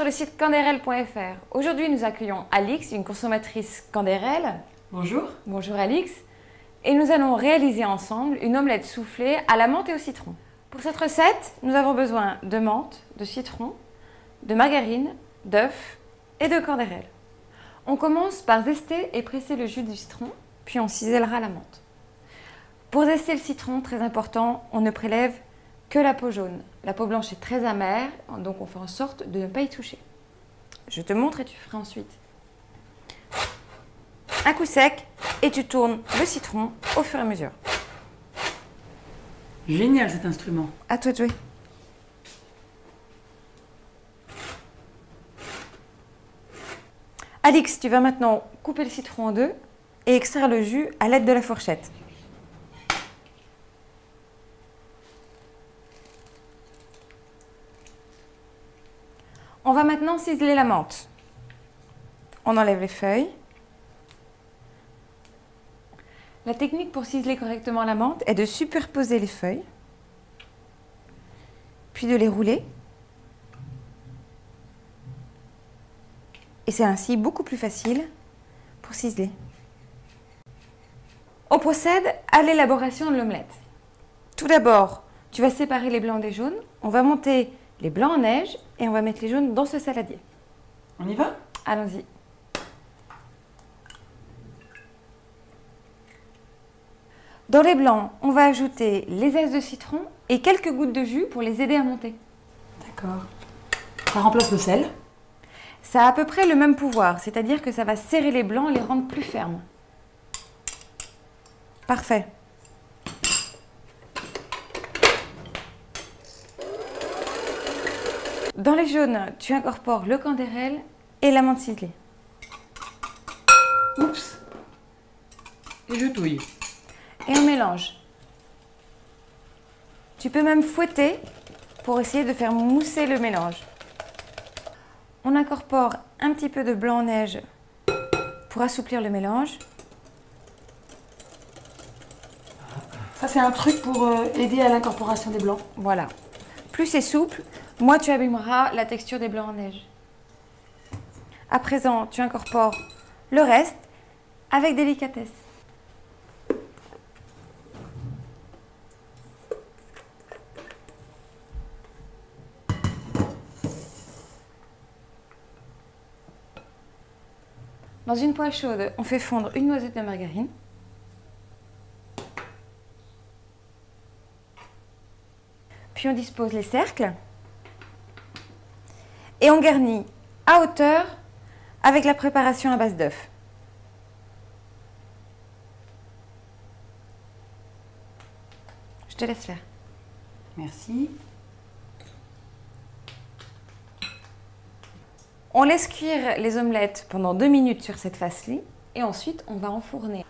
sur le site canderel.fr. Aujourd'hui, nous accueillons Alix, une consommatrice Canderel. Bonjour. Bonjour Alix. Et nous allons réaliser ensemble une omelette soufflée à la menthe et au citron. Pour cette recette, nous avons besoin de menthe, de citron, de margarine, d'œufs et de Canderel. On commence par zester et presser le jus du citron, puis on cisèlera la menthe. Pour zester le citron, très important, on ne prélève que la peau jaune. La peau blanche est très amère, donc on fait en sorte de ne pas y toucher. Je te montre et tu feras ensuite. Un coup sec et tu tournes le citron au fur et à mesure. Génial cet instrument. À toi de jouer. Alix, tu vas maintenant couper le citron en deux et extraire le jus à l'aide de la fourchette. On va maintenant ciseler la menthe. On enlève les feuilles. La technique pour ciseler correctement la menthe est de superposer les feuilles, puis de les rouler. Et c'est ainsi beaucoup plus facile pour ciseler. On procède à l'élaboration de l'omelette. Tout d'abord, tu vas séparer les blancs des jaunes. On va monter les blancs en neige et on va mettre les jaunes dans ce saladier. On y va? Allons-y. Dans les blancs, on va ajouter les zestes de citron et quelques gouttes de jus pour les aider à monter. D'accord. Ça remplace le sel? Ça a à peu près le même pouvoir, c'est-à-dire que ça va serrer les blancs et les rendre plus fermes. Parfait. Dans les jaunes, tu incorpores le Canderel et la menthe ciselée. Oups. Et je touille. Et on mélange. Tu peux même fouetter pour essayer de faire mousser le mélange. On incorpore un petit peu de blanc en neige pour assouplir le mélange. Ça, c'est un truc pour aider à l'incorporation des blancs. Voilà. Plus c'est souple, moins tu abîmeras la texture des blancs en neige. À présent, tu incorpores le reste avec délicatesse. Dans une poêle chaude, on fait fondre une noisette de margarine. Puis on dispose les cercles. Et on garnit à hauteur avec la préparation à base d'œufs. Je te laisse faire. Merci. On laisse cuire les omelettes pendant 2 minutes sur cette face-ci et ensuite on va enfourner.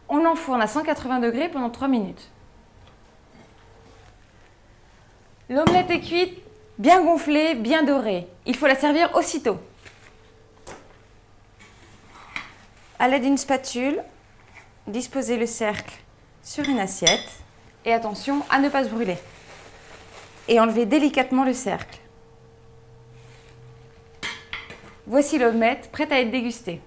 On enfourne à 180 degrés pendant 3 minutes. L'omelette est cuite, bien gonflée, bien dorée. Il faut la servir aussitôt. À l'aide d'une spatule, disposez le cercle sur une assiette et attention à ne pas se brûler. Et enlevez délicatement le cercle. Voici l'omelette prête à être dégustée.